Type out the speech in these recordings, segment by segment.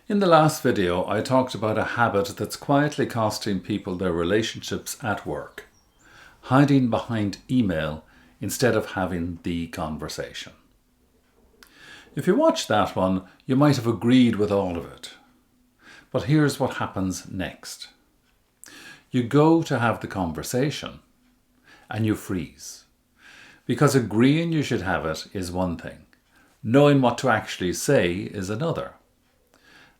In the last video, I talked about a habit that's quietly costing people their relationships at work. Hiding behind email instead of having the conversation. If you watched that one, you might have agreed with all of it. But here's what happens next. You go to have the conversation and you freeze. Because agreeing you should have it is one thing. Knowing what to actually say is another.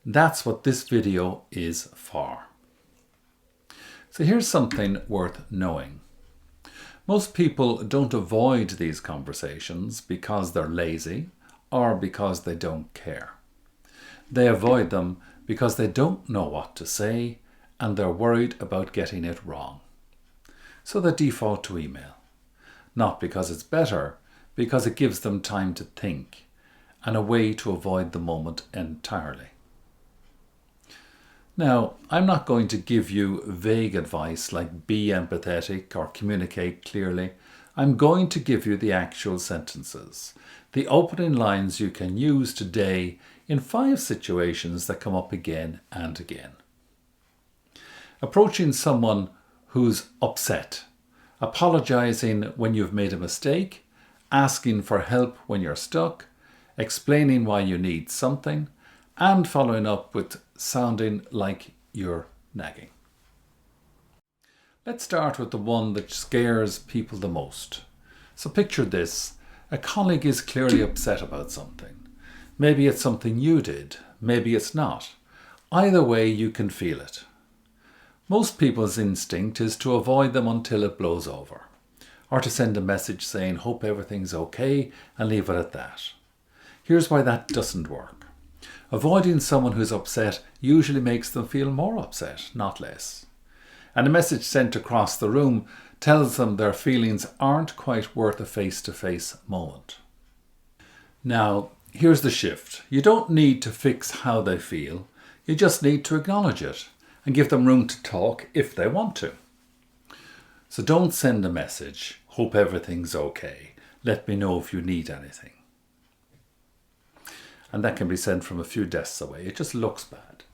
That's what this video is for. So here's something worth knowing. Most people don't avoid these conversations because they're lazy or because they don't care. They avoid them because they don't know what to say and they're worried about getting it wrong. So they default to email. Not because it's better, because it gives them time to think and a way to avoid the moment entirely. Now, I'm not going to give you vague advice like be empathetic or communicate clearly. I'm going to give you the actual sentences, the opening lines you can use today in 5 situations that come up again and again. Approaching someone who's upset, apologising when you've made a mistake, asking for help when you're stuck, explaining why you need something, and following up with sounding like you're nagging. Let's start with the one that scares people the most. So picture this. A colleague is clearly upset about something. Maybe it's something you did, maybe it's not. Either way, you can feel it. Most people's instinct is to avoid them until it blows over, or to send a message saying, hope everything's okay, and leave it at that. Here's why that doesn't work. Avoiding someone who's upset usually makes them feel more upset, not less. And a message sent across the room tells them their feelings aren't quite worth a face-to-face moment. Now, here's the shift. You don't need to fix how they feel. You just need to acknowledge it and give them room to talk if they want to. So don't send a message, hope everything's okay. Let me know if you need anything. And that can be sent from a few desks away. It just looks bad.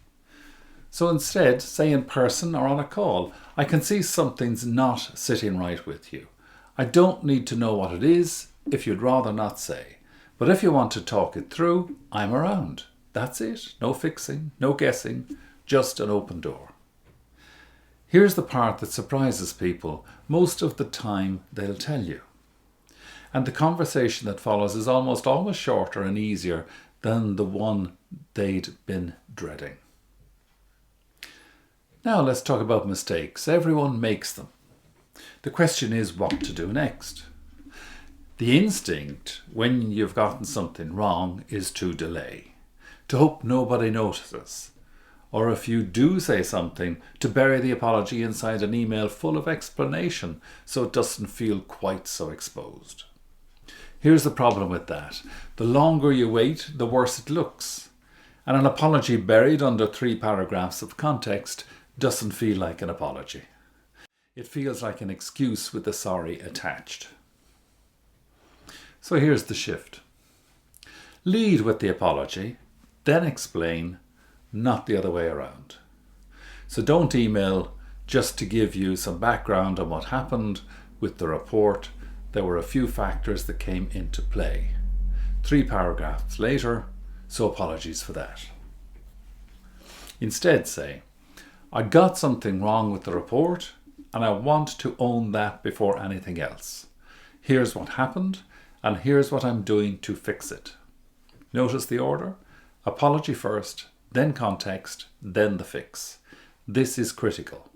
So instead, say in person or on a call, I can see something's not sitting right with you. I don't need to know what it is if you'd rather not say. But if you want to talk it through, I'm around. That's it. No fixing, no guessing, just an open door. Here's the part that surprises people. Most of the time, they'll tell you. And the conversation that follows is almost always shorter and easier than the one they'd been dreading. Now let's talk about mistakes. Everyone makes them. The question is what to do next. The instinct when you've gotten something wrong is to delay, to hope nobody notices, or if you do say something, to bury the apology inside an email full of explanation so it doesn't feel quite so exposed. Here's the problem with that. The longer you wait, the worse it looks. And an apology buried under 3 paragraphs of context doesn't feel like an apology. It feels like an excuse with a sorry attached. So here's the shift. Lead with the apology, then explain, not the other way around. So don't email just to give you some background on what happened with the report. There were a few factors that came into play. 3 paragraphs later, so apologies for that. Instead say, I got something wrong with the report and I want to own that before anything else. Here's what happened and here's what I'm doing to fix it. Notice the order? Apology first, then context, then the fix. This is critical.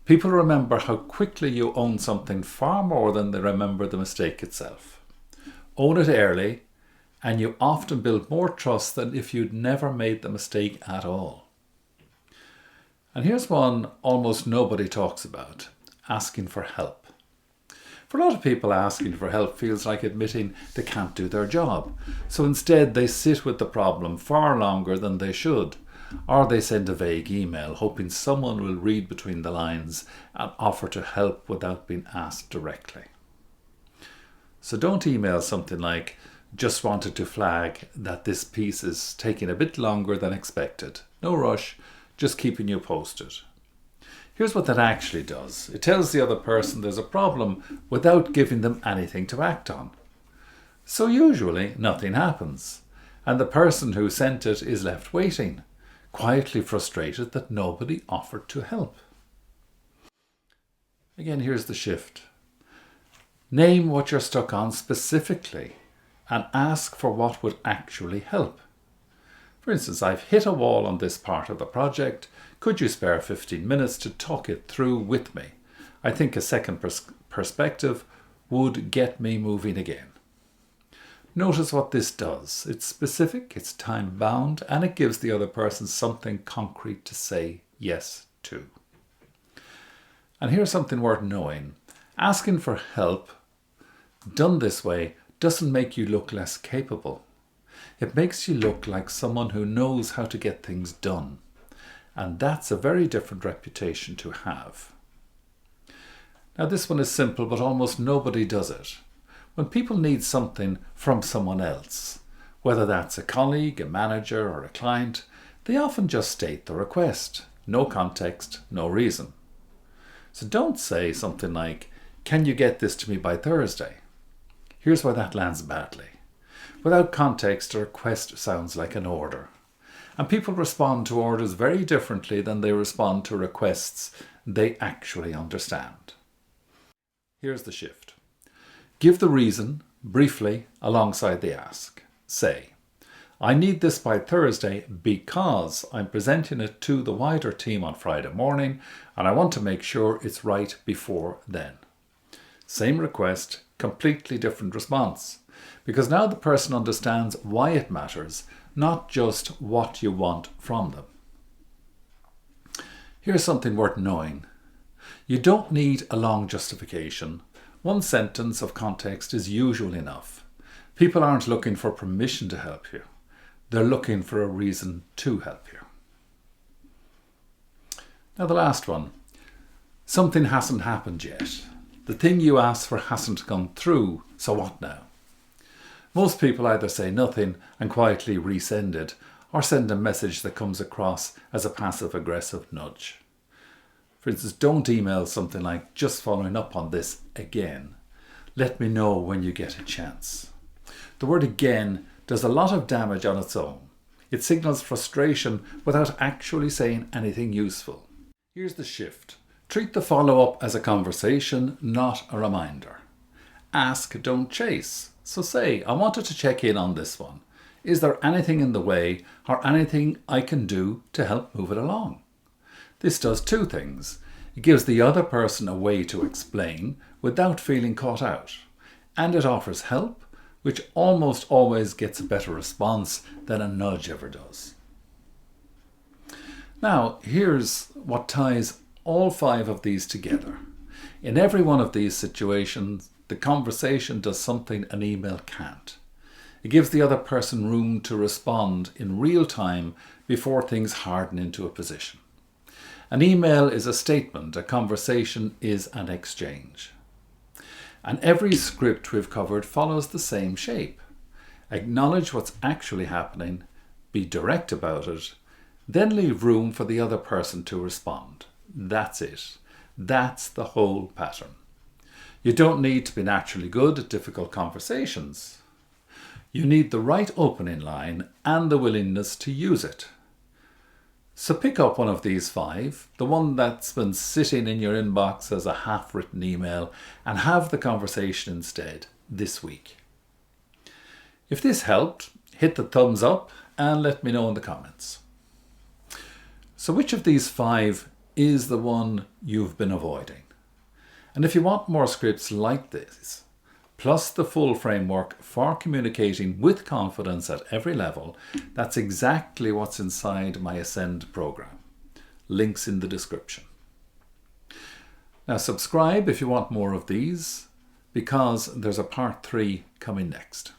People remember how quickly you own something far more than they remember the mistake itself. Own it early, and you often build more trust than if you'd never made the mistake at all. And here's one almost nobody talks about, asking for help. For a lot of people, asking for help feels like admitting they can't do their job. So instead, they sit with the problem far longer than they should. Or they send a vague email, hoping someone will read between the lines and offer to help without being asked directly. So don't email something like, Just wanted to flag that this piece is taking a bit longer than expected. No rush, just keeping you posted. Here's what that actually does. It tells the other person there's a problem without giving them anything to act on. So usually nothing happens, and the person who sent it is left waiting, quietly frustrated that nobody offered to help. Again, here's the shift. Name what you're stuck on specifically and ask for what would actually help. For instance, I've hit a wall on this part of the project. Could you spare 15 minutes to talk it through with me? I think a second perspective would get me moving again. Notice what this does. It's specific, it's time bound, and it gives the other person something concrete to say yes to. And here's something worth knowing. Asking for help done this way doesn't make you look less capable. It makes you look like someone who knows how to get things done. And that's a very different reputation to have. Now this one is simple, but almost nobody does it. When people need something from someone else, whether that's a colleague, a manager, or a client, they often just state the request. No context, no reason. So don't say something like, "Can you get this to me by Thursday?" Here's where that lands badly. Without context, a request sounds like an order. And people respond to orders very differently than they respond to requests they actually understand. Here's the shift. Give the reason, briefly, alongside the ask. Say, "I need this by Thursday because I'm presenting it to the wider team on Friday morning and I want to make sure it's right before then." Same request, completely different response. Because now the person understands why it matters, not just what you want from them. Here's something worth knowing. You don't need a long justification. One sentence of context is usually enough. People aren't looking for permission to help you. They're looking for a reason to help you. Now the last one. Something hasn't happened yet. The thing you asked for hasn't gone through, so what now? Most people either say nothing and quietly resend it, or send a message that comes across as a passive-aggressive nudge. For instance, don't email something like, "Just following up on this again. Let me know when you get a chance." The word "again" does a lot of damage on its own. It signals frustration without actually saying anything useful. Here's the shift. Treat the follow-up as a conversation, not a reminder. Ask, don't chase. So say, "I wanted to check in on this one. Is there anything in the way or anything I can do to help move it along?" This does two things. It gives the other person a way to explain without feeling caught out. And it offers help, which almost always gets a better response than a nudge ever does. Now, here's what ties all 5 of these together. In every one of these situations, the conversation does something an email can't. It gives the other person room to respond in real time before things harden into a position. An email is a statement, a conversation is an exchange. And every script we've covered follows the same shape. Acknowledge what's actually happening, be direct about it, then leave room for the other person to respond. That's it. That's the whole pattern. You don't need to be naturally good at difficult conversations. You need the right opening line and the willingness to use it. So pick up one of these 5, the one that's been sitting in your inbox as a half-written email, and have the conversation instead this week. If this helped, hit the thumbs up and let me know in the comments. So which of these 5 is the one you've been avoiding? And if you want more scripts like this, plus the full framework for communicating with confidence at every level, that's exactly what's inside my Ascend program. Links in the description. Now subscribe if you want more of these, because there's a part 3 coming next.